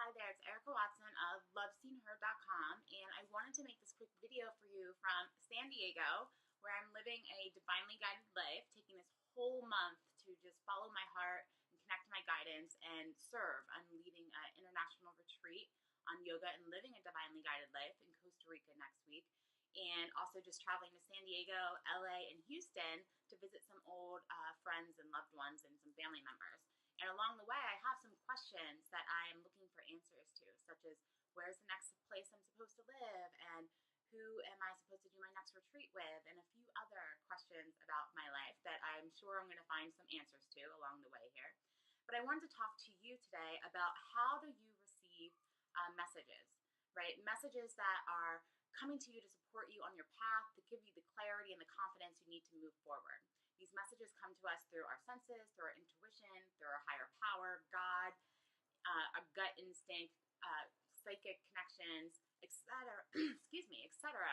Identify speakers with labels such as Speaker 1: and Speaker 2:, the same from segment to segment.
Speaker 1: Hi there, it's Erica Watson of loveseenher.com, and I wanted to make this quick video for you from San Diego, where I'm living a divinely guided life, taking this whole month to just follow my heart and connect to my guidance and serve. I'm leading an international retreat on yoga and living a divinely guided life in Costa Rica next week, and also just traveling to San Diego, LA, and Houston to visit some old friends and loved ones and some family members. And along the way, I have some questions that I am looking for answers to, such as where's the next place I'm supposed to live, and who am I supposed to do my next retreat with, and a few other questions about my life that I'm sure I'm going to find some answers to along the way here. But I wanted to talk to you today about how do you receive messages, right? Messages that are coming to you to support you on your path, to give you the clarity and the confidence you need to move forward. These messages come to us through our senses, through our intuition, through our higher power, God, our gut instinct, psychic connections, etc. Excuse me, etc.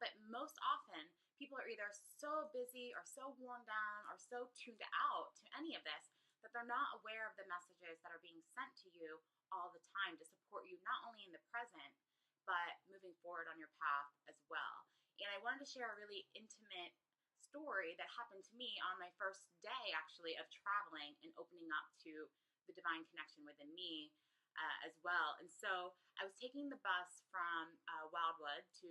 Speaker 1: But most often, people are either so busy or so worn down or so tuned out to any of this that they're not aware of the messages that are being sent to you all the time to support you not only in the present, but moving forward on your path as well. And I wanted to share a really intimate story that happened to me on my first day, actually, of traveling and opening up to the divine connection within me as well. And so I was taking the bus from Wildwood to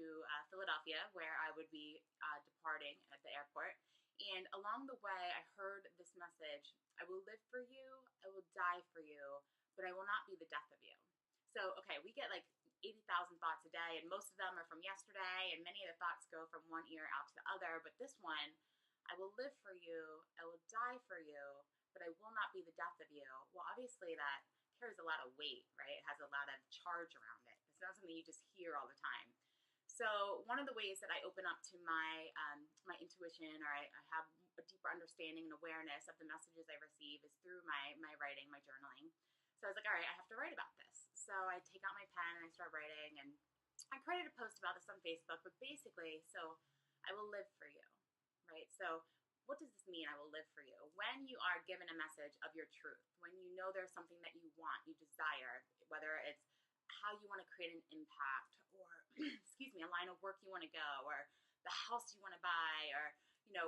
Speaker 1: Philadelphia, where I would be departing at the airport. And along the way, I heard this message: I will live for you, I will die for you, but I will not be the death of you. So, okay, we get like 80,000 thoughts a day, and most of them are from yesterday, and many of the thoughts go from one ear out to the other. But this one, I will live for you, I will die for you, but I will not be the death of you. Well, obviously that carries a lot of weight, right? It has a lot of charge around it. It's not something you just hear all the time. So one of the ways that I open up to my my intuition, or I have a deeper understanding and awareness of the messages I receive, is through my writing, my journaling. So I was like, all right, I have to write about this. So I take out my pen and I start writing, and I created a post about this on Facebook, but basically, so I will live for you, right? So what does this mean, I will live for you? When you are given a message of your truth, when you know there's something that you want, you desire, whether it's how you want to create an impact, or excuse me, a line of work you want to go, or the house you want to buy, or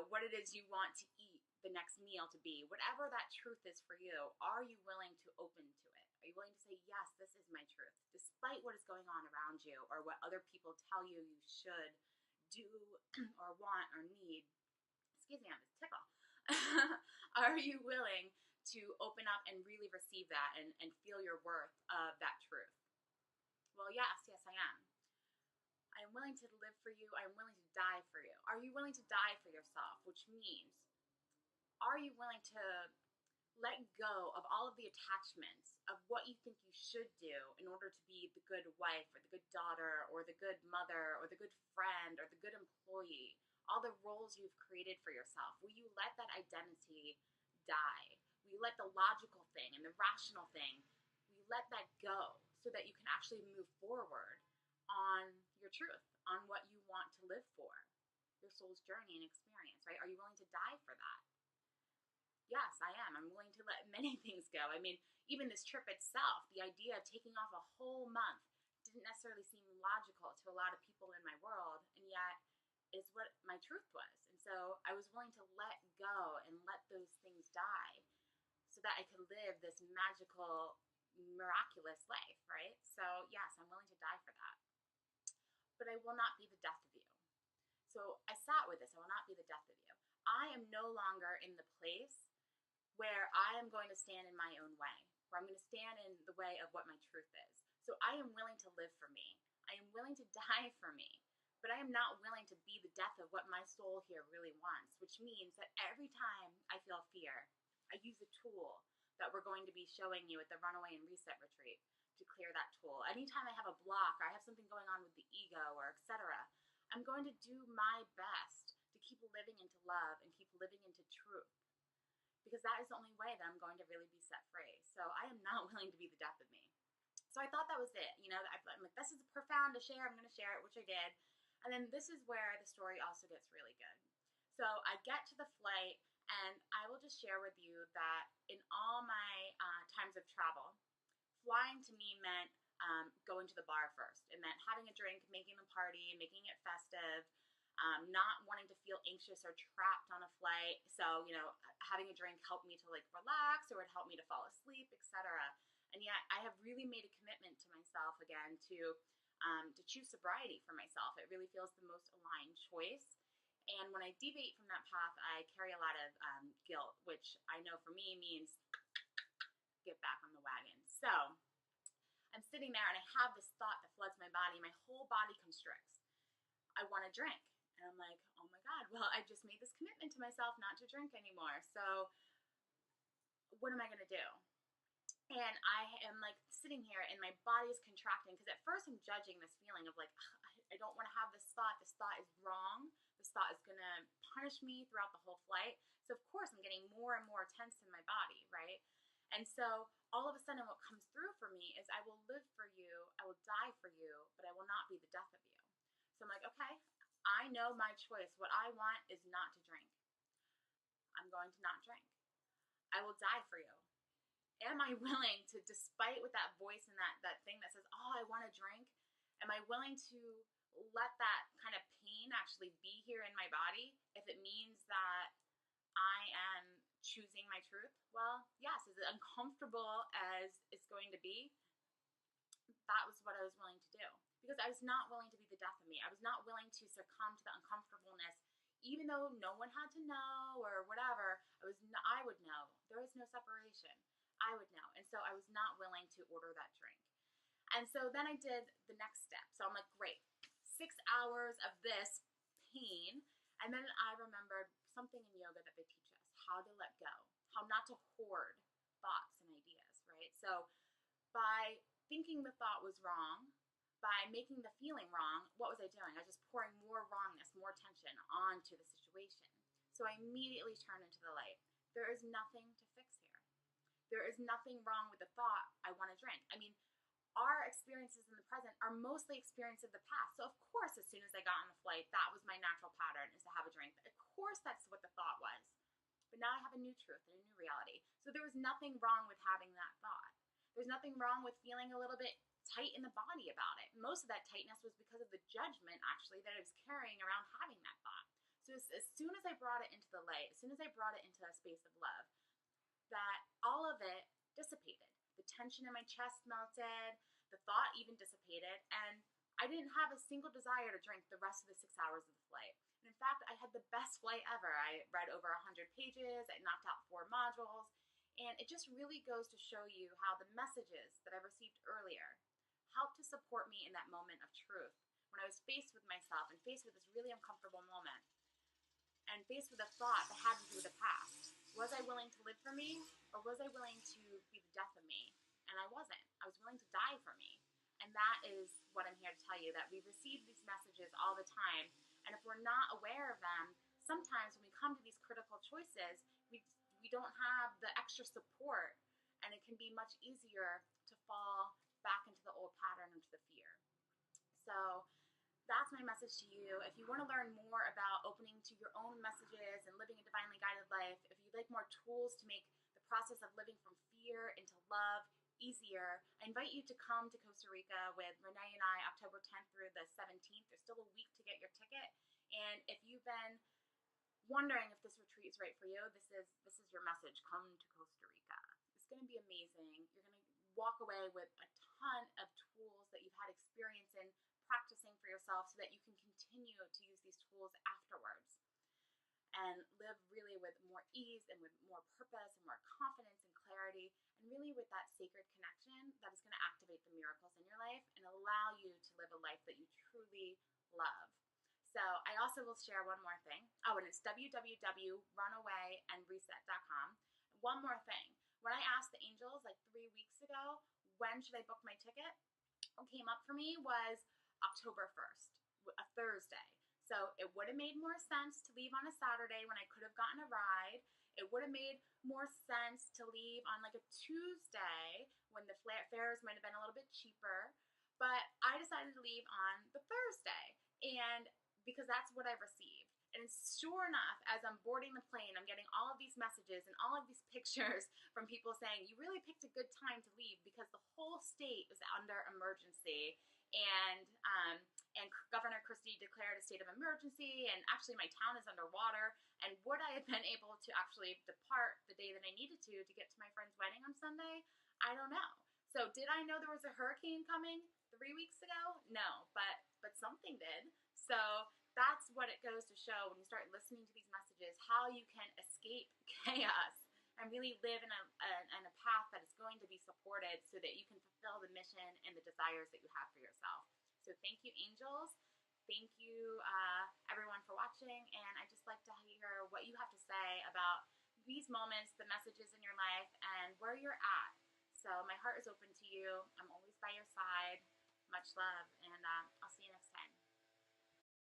Speaker 1: what it is you want to eat the next meal to be, whatever that truth is for you, are you willing to open to it? Are you willing to say, yes, this is my truth, despite what is going on around you or what other people tell you you should do or want or need? Excuse me, I'm a tickle. Are you willing to open up and really receive that and feel your worth of that truth? Well, yes, I am. I am willing to live for you. I am willing to die for you. Are you willing to die for yourself? Which means, are you willing to let go of all of the attachments of what you think you should do in order to be the good wife or the good daughter or the good mother or the good friend or the good employee? All the roles you've created for yourself, will you let that identity die? Will you let the logical thing and the rational thing, will you let that go so that you can actually move forward on your truth, on what you want to live for, your soul's journey and experience, right? Are you willing to die for that? Yes, I am. I'm willing to let many things go. I mean, even this trip itself, the idea of taking off a whole month didn't necessarily seem logical to a lot of people in my world, and yet is what my truth was. And so I was willing to let go and let those things die so that I could live this magical, miraculous life, right? So yes, I'm willing to die for that. But I will not be the death of you. So I sat with this. I will not be the death of you. I am no longer in the place where I am going to stand in my own way, where I'm going to stand in the way of what my truth is. So I am willing to live for me. I am willing to die for me. But I am not willing to be the death of what my soul here really wants, which means that every time I feel fear, I use a tool that we're going to be showing you at the Runaway and Reset Retreat to clear that tool. Anytime I have a block or I have something going on with the ego or etc., I'm going to do my best to keep living into love and keep living into truth, because that is the only way that I'm going to really be set free. So I am not willing to be the death of me. So I thought that was it. I'm like, this is profound to share. I'm going to share it, which I did. And then this is where the story also gets really good. So I get to the flight, and I will just share with you that in all my times of travel, flying to me meant going to the bar first. It meant having a drink, making a party, making it festive, not wanting to feel anxious or trapped on a flight. So, having a drink helped me to like relax, or it helped me to fall asleep, etc. And yet I have really made a commitment to myself again to choose sobriety for myself. It really feels the most aligned choice. And when I deviate from that path, I carry a lot of guilt, which I know for me means get back on the wagon. So I'm sitting there and I have this thought that floods my body. My whole body constricts. I want to drink. And I'm like, oh my God, well, I just made this commitment to myself not to drink anymore. So what am I going to do? And I am like sitting here and my body is contracting because at first I'm judging this feeling of like, I don't want to have this thought. This thought is wrong. This thought is going to punish me throughout the whole flight. So of course I'm getting more and more tense in my body, right? And so all of a sudden what comes through for me is I will live for you, I will die for you, but I will not be the death of you. So I'm like, okay, I know my choice. What I want is not to drink. I'm going to not drink. I will die for you. Am I willing to, despite with that voice and that thing that says, oh, I want to drink, am I willing to let that kind of pain actually be here in my body if it means that I am choosing my truth? Well, yes, as uncomfortable as it's going to be, that was what I was willing to do. Because I was not willing to be the death of me. I was not willing to succumb to the uncomfortableness, even though no one had to know or whatever. I would know. There was no separation. I would know. And so I was not willing to order that drink. And so then I did the next step. So I'm like, great, 6 hours of this pain. And then I remembered something in yoga that they teach us, how to let go, how not to hoard thoughts and ideas, right? So by thinking the thought was wrong, by making the feeling wrong, what was I doing? I was just pouring more wrongness, more tension onto the situation. So I immediately turned into the light. There is nothing to fix here. There is nothing wrong with the thought, I want to drink. I mean, our experiences in the present are mostly experiences of the past. So of course, as soon as I got on the flight, that was my natural pattern, is to have a drink. Of course, that's what the thought was. But now I have a new truth and a new reality. So there was nothing wrong with having that thought. There's nothing wrong with feeling a little bit tight in the body about it. Most of that tightness was because of the judgment, actually, that I was carrying around having that thought. So as soon as I brought it into the light, as soon as I brought it into a space of love, that all of it dissipated. The tension in my chest melted, the thought even dissipated, and I didn't have a single desire to drink the rest of the 6 hours of the flight. And in fact, I had the best flight ever. I read over 100 pages, I knocked out 4 modules, and it just really goes to show you how the messages that I received earlier helped to support me in that moment of truth. When I was faced with myself and faced with this really uncomfortable moment, and faced with a thought that had to do with the past. Was I willing to live for me, or was I willing to be the death of me? And I wasn't. I was willing to die for me. And that is what I'm here to tell you, that we receive these messages all the time. And if we're not aware of them, sometimes when we come to these critical choices, we don't have the extra support, and it can be much easier to fall back into the old pattern, into the fear. So that's my message to you. If you want to learn more about opening to your own messages and living a divinely guided life, if you'd like more tools to make the process of living from fear into love easier, I invite you to come to Costa Rica with Renee and I October 10th through the 17th. There's still a week to get your ticket. And if you've been wondering if this retreat is right for you, this is your message. Come to Costa Rica. It's going to be amazing. You're going to walk away with a ton of tools that you've had experience in practicing for yourself so that you can continue to use these tools afterwards and live really with more ease and with more purpose and more confidence and clarity, and really with that sacred connection that is going to activate the miracles in your life and allow you to live a life that you truly love. So I also will share one more thing. Oh, and it's www.runawayandreset.com. One more thing. When I asked the angels like 3 weeks ago, when should I book my ticket? What came up for me was October 1st, a Thursday. So it would have made more sense to leave on a Saturday when I could have gotten a ride. It would have made more sense to leave on like a Tuesday when the fares might have been a little bit cheaper. But I decided to leave on the Thursday, and because that's what I've received. And sure enough, as I'm boarding the plane, I'm getting all of these messages and all of these pictures from people saying, you really picked a good time to leave because the whole emergency. And Governor Christie declared a state of emergency, and actually my town is underwater. And would I have been able to actually depart the day that I needed to get to my friend's wedding on Sunday? I don't know. So did I know there was a hurricane coming 3 weeks ago? No, but something did. So that's what it goes to show when you start listening to these messages, how you can escape chaos and really live in a path that is going to be supported so that you can fulfill the mission and the desires that you have for yourself. So thank you, angels. Thank you, everyone, for watching. And I'd just like to hear what you have to say about these moments, the messages in your life, and where you're at. So my heart is open to you. I'm always by your side. Much love, and I'll see you next time.